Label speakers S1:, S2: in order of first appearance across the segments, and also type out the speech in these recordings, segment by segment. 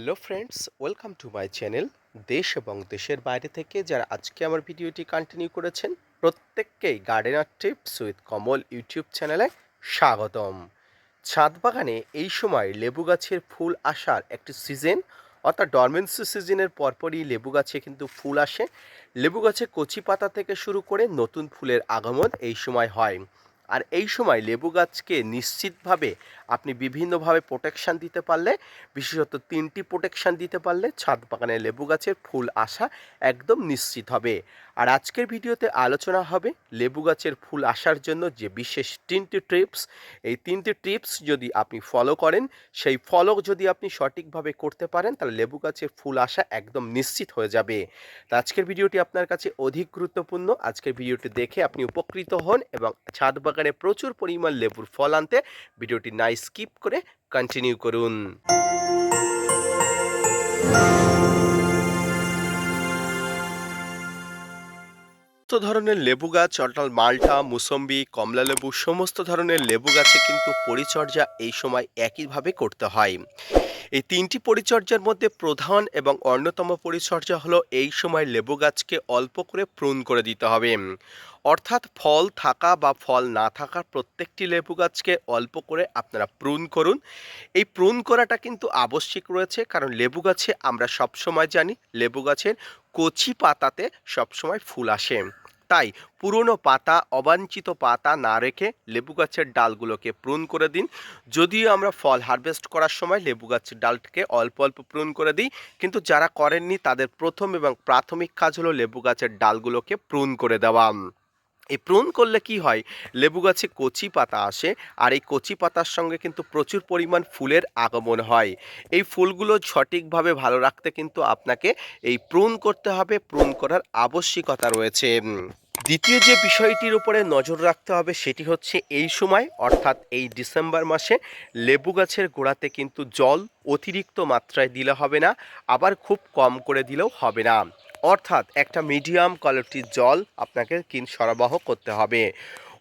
S1: Hello friends, welcome to my channel. দেশ এবং দেশের বাইরে থেকে যারা আজকে আমার ভিডিওটি কন্টিনিউ করেছেন প্রত্যেককেই gardener tips with Kamal YouTube চ্যানেলে স্বাগতম। ছাদ বাগানে এই সময় লেবু গাছের ফুল আসার একটি সিজন, অর্থাৎ ডরমেন্সি সিজনের পরপরই লেবু গাছে কিন্তু ফুল আসে। লেবু গাছে কচি পাতা থেকে শুরু করে নতুন ফুলের আগমন এই সময় হয়। আর এই সময় লেবু গাছকে নিশ্চিতভাবে আপনি বিভিন্নভাবে প্রোটেকশান দিতে পারলে, বিশেষত ৩টি প্রোটেকশান দিতে পারলে ছাদ বাগানে লেবু গাছের ফুল আসা একদম নিশ্চিত হবে। আর আজকের ভিডিওতে আলোচনা হবে লেবু গাছের ফুল আসার জন্য যে বিশেষ ৩টি টিপস। এই ৩টি টিপস যদি আপনি ফলো করেন, সেই ফলো যদি আপনি সঠিকভাবে করতে পারেন, তাহলে লেবু গাছের ফুল আসা একদম নিশ্চিত হয়ে যাবে। তো আজকের ভিডিওটি আপনার কাছে অধিক গুরুত্বপূর্ণ। আজকের ভিডিওটি দেখে আপনি উপকৃত হন এবং ছাদ বাগানে প্রচুর পরিমাণ লেবুর ফল আনতে ভিডিওটি না স্কিপ করে কন্টিনিউ করুন। সমস্ত ধরনের লেবু গাছ, অর্থাৎ মাল্টা, মুসম্বি, কমলালেবু, সমস্ত ধরনের লেবু গাছে কিন্তু পরিচর্যা এই সময় একইভাবে করতে হয়। এই ৩টি পরিচর্যার মধ্যে প্রধান এবং অন্যতম পরিচর্যা হলো এই সময় লেবু গাছকে অল্প করে প্রুন করে দিতে হবে। অর্থাৎ ফল থাকা বা ফল না থাকা প্রত্যেকটি লেবু গাছকে অল্প করে আপনারা প্রুন করুন। এই প্রুন করাটা কিন্তু আবশ্যিক রয়েছে, কারণ লেবু গাছে আমরা সবসময় জানি লেবু গাছের কচি পাতাতে সবসময় ফুল আসে। তাই পুরনো পাতা, অবাঞ্ছিত পাতা না রেখে লেবু গাছের ডালগুলোকে প্রুন করে দিন। যদিও আমরা ফল হারভেস্ট করার সময় লেবু গাছের ডালটাকে অল্প অল্প প্রুন করে দিই, কিন্তু যারা করেননি তাদের প্রথম এবং প্রাথমিক কাজ হলো লেবু গাছের ডালগুলোকে প্রুন করে দেওয়া। এই প্রুন করলে কি হয়, লেবু গাছে কচি পাতা আসে, আর এই কচি পাতার সঙ্গে কিন্তু প্রচুর পরিমাণ ফুলের আগমন হয়। এই ফুলগুলো সঠিকভাবে ভালো রাখতে কিন্তু আপনাকে এই প্রুন করতে হবে, প্রুন করার আবশ্যিকতা রয়েছে। দ্বিতীয় যে বিষয়টির উপরে নজর রাখতে হবে সেটি হচ্ছে এই সময়, অর্থাৎ এই ডিসেম্বর মাসে লেবু গাছের গোড়াতে কিন্তু জল অতিরিক্ত মাত্রায় দিলে হবে না, আবার খুব কম করে দিলেও হবে না। অর্থাৎ একটা মিডিয়াম কোয়ালিটির জল আপনাকে সরবরাহ করতে হবে।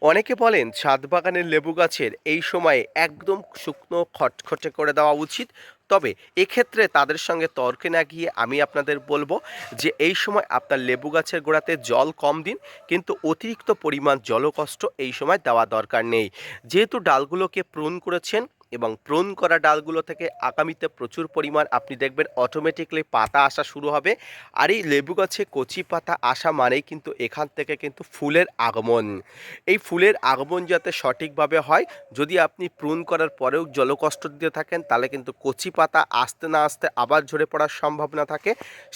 S1: অনেকে বলেন ছাদ বাগানের লেবু গাছের এই সময়ে একদম শুকনো খটখটে করে দেওয়া উচিত। তবে এক্ষেত্রে তাদের সঙ্গে তর্কে না গিয়ে আমি আপনাদের বলবো যে এই সময় আপনার লেবু গাছের গোড়াতে জল কম দিন, কিন্তু অতিরিক্ত পরিমাণ জলকষ্ট এই সময় দেওয়া দরকার নেই। যেহেতু ডালগুলোকে প্রুন করেছেন এবং প্রুন করা ডালগুলো থেকে আগামীতে প্রচুর পরিমাণ আপনি দেখবেন অটোমেটিকলি পাতা আসা শুরু হবে। আর এই লেবু গাছে কচি পাতা আসা মানেই কিন্তু এখান থেকে কিন্তু ফুলের আগমন। এই ফুলের আগমন যাতে সঠিকভাবে হয়, যদি আপনি প্রুন করার পরেও জলকষ্ট দিতে থাকেন, তাহলে কিন্তু কচি পাতা আসতে না আসতে আবার ঝরে পড়ার সম্ভাবনা থাকে।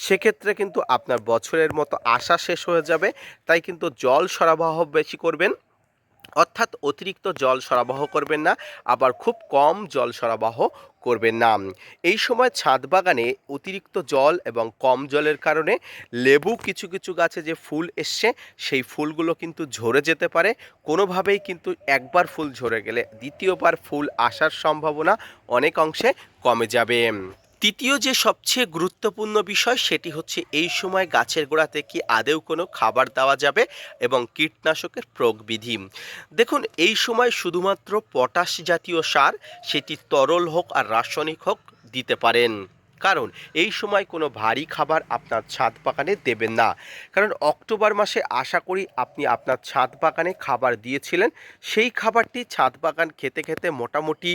S1: সেক্ষেত্রে কিন্তু আপনার বছরের মতো আশা শেষ হয়ে যাবে। তাই কিন্তু জল সরবরাহ বেশি করবেন, অর্থাৎ অতিরিক্ত জল সরবরাহ করবেন না, আবার খুব কম জল সরবরাহ করবেন না। এই সময় ছাদ বাগানে অতিরিক্ত জল এবং কম জলের কারণে লেবু কিছু কিছু গাছে যে ফুল এসছে সেই ফুলগুলো কিন্তু ঝরে যেতে পারে। কোনোভাবেই কিন্তু একবার ফুল ঝরে গেলে দ্বিতীয়বার ফুল আসার সম্ভাবনা অনেক অংশে কমে যাবে। তৃতীয় যে সবচেয়ে গুরুত্বপূর্ণ বিষয় সেটি হচ্ছে এই সময় গাছের গোড়াতে কি আদৌ কোনো খাবার দেওয়া যাবে এবং কীটনাশকের প্রয়োগবিধি। দেখুন, এই সময় শুধুমাত্র পটাশ জাতীয় সার, সেটি তরল হোক আর রাসায়নিক হোক, দিতে পারেন। কারণ এই সময় কোনো ভারী খাবার আপনার ছাদ বাগানে দেবেন না। কারণ অক্টোবর মাসে আশা করি আপনি আপনার ছাদ বাগানে খাবার দিয়েছিলেন, সেই খাবারটি ছাদ বাগান খেতে খেতে মোটামুটি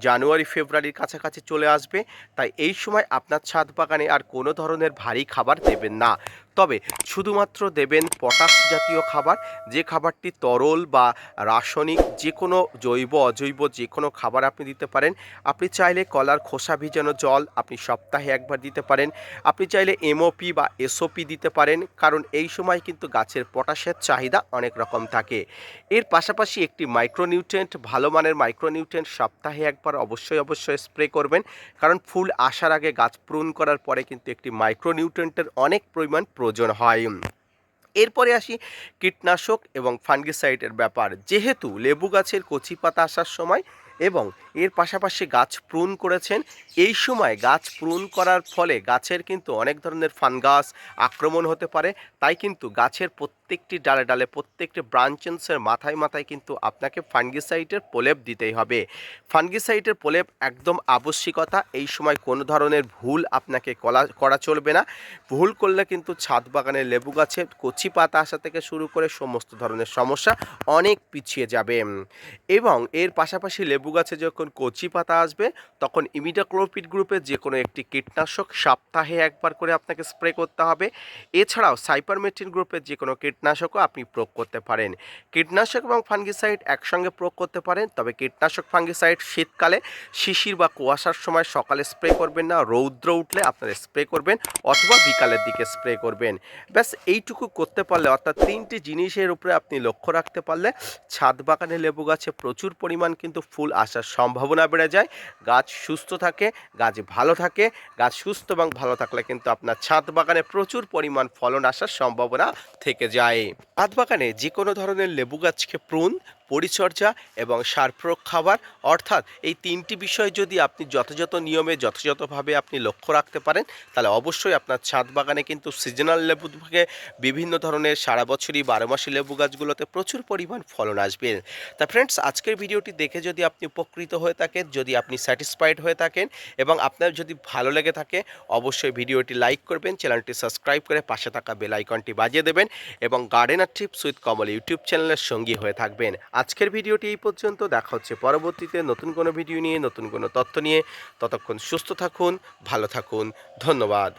S1: জানুয়ারি ফেব্রুয়ারির কাছাকাছি চলে আসবে। তাই এই সময় আপনার ছাদ বাগানে আর কোনো ধরনের ভারী খাবার দেবেন না। তবে শুধুমাত্র দেবেন পটাশ জাতীয় খাবার, যে খাবারটি তরল বা রাসায়নিক, যে কোনো জৈব অজৈব যে কোনো খাবার আপনি দিতে পারেন। আপনি চাইলে কলার খোসা ভিজানো জল আপনি সপ্তাহে একবার দিতে পারেন। আপনি চাইলে এমওপি বা এসওপি দিতে পারেন, কারণ এই সময় কিন্তু গাছের পটাশের চাহিদা অনেক রকম থাকে। এর পাশাপাশি একটি মাইক্রোনিউট্রিয়েন্ট, ভালো মানের মাইক্রোনিউট্রিয়েন্ট সপ্তাহে একবার অবশ্যই স্প্রে করবেন, কারণ ফুল আসার আগে গাছ প্রুন করার পরে কিন্তু একটি মাইক্রোনিউট্রিয়েন্টের অনেক পরিমাণ প্রয়োজন হয়। এরপরে আসি কীটনাশক এবং ফাঙ্গিসাইডের ব্যাপার। যেহেতু লেবু গাছের কচি পাতা আসার সময় এবং এর পাশাপাশি গাছ প্রুন করেছেন, এই সময় গাছ প্রুন করার ফলে গাছের কিন্তু অনেক ধরনের ফানগাস আক্রমণ হতে পারে। তাই কিন্তু গাছের প্রত্যেকটি ডালে ডালে প্রত্যেকটি ব্রাঞ্চেন্সের মাথায় মাথায় কিন্তু আপনাকে ফাঙ্গিসাইডের প্রলেপ দিতেই হবে। ফাঙ্গিসাইডের প্রলেপ একদম আবশ্যিকতা। এই সময় কোনো ধরনের ভুল আপনাকে করা চলবে না। ভুল করলে কিন্তু ছাদ বাগানের লেবু গাছে কচি পাতা আসা থেকে শুরু করে সমস্ত ধরনের সমস্যা অনেক পিছিয়ে যাবে। এবং এর পাশাপাশি লেবু গাছে যখন কচি পাতা আসবে তখন ইমিডাক্লোপিড গ্রুপের যে কোনো একটি কীটনাশক সপ্তাহে একবার করে আপনাকে স্প্রে করতে হবে। এছাড়াও সাইপারমেথ্রিন গ্রুপের যে কোনো কীটনাশকও আপনি প্রয়োগ করতে পারেন। কীটনাশক এবং ফাঙ্গিসাইড একসঙ্গে প্রয়োগ করতে পারেন, তবে কীটনাশক ফাঙ্গিসাইড শীতকালে শিশির বা কুয়াশার সময় সকালে স্প্রে করবেন না, রৌদ্র উঠলে আপনারা স্প্রে করবেন অথবা বিকালের দিকে স্প্রে করবেন। ব্যাস এইটুকু করতে পারলে, অর্থাৎ তিনটি জিনিসের উপরে আপনি লক্ষ্য রাখতে পারলে ছাদ বাগানে লেবু গাছে প্রচুর পরিমাণ কিন্তু ফুল আসার সম্ভাবনা বেড়ে যায়। গাছ সুস্থ থাকে, গাছ ভালো থাকে। গাছ সুস্থ এবং ভালো থাকলে কিন্তু আপনার ছাদ বাগানে প্রচুর পরিমাণ ফলন আসার সম্ভাবনা থেকে যায়। ছাদ বাগানে যে কোনো ধরনের লেবু গাছকে প্রুন, পরিচর্যা এবং সার প্রয়োগ খাবার, অর্থাৎ এই তিনটি বিষয় যদি আপনি যথাযথ নিয়মে যথাযথভাবে আপনি লক্ষ্য রাখতে পারেন, তাহলে অবশ্যই আপনার ছাদ বাগানে কিন্তু সিজনাল লেবু থেকে বিভিন্ন ধরনের সারা বছরই 12 মাসি লেবু গাছগুলোতে প্রচুর পরিমাণ ফলন আসবে। তা ফ্রেন্ডস, আজকের ভিডিওটি দেখে যদি আপনি উপকৃত হয়ে থাকেন, যদি আপনি স্যাটিসফাইড হয়ে থাকেন এবং আপনার যদি ভালো লেগে থাকে, অবশ্যই ভিডিওটি লাইক করবেন, চ্যানেলটি সাবস্ক্রাইব করে পাশে থাকা বেল আইকনটি বাজিয়ে দেবেন এবং gardener tips with Kamal YouTube চ্যানেলের সঙ্গী হয়ে থাকবেন। আজকের ভিডিওটি এই পর্যন্ত। দেখা হচ্ছে পরবর্তীতে নতুন কোনো ভিডিও নিয়ে, নতুন কোনো তথ্য নিয়ে। ততক্ষণ সুস্থ থাকুন, ভালো থাকুন। ধন্যবাদ।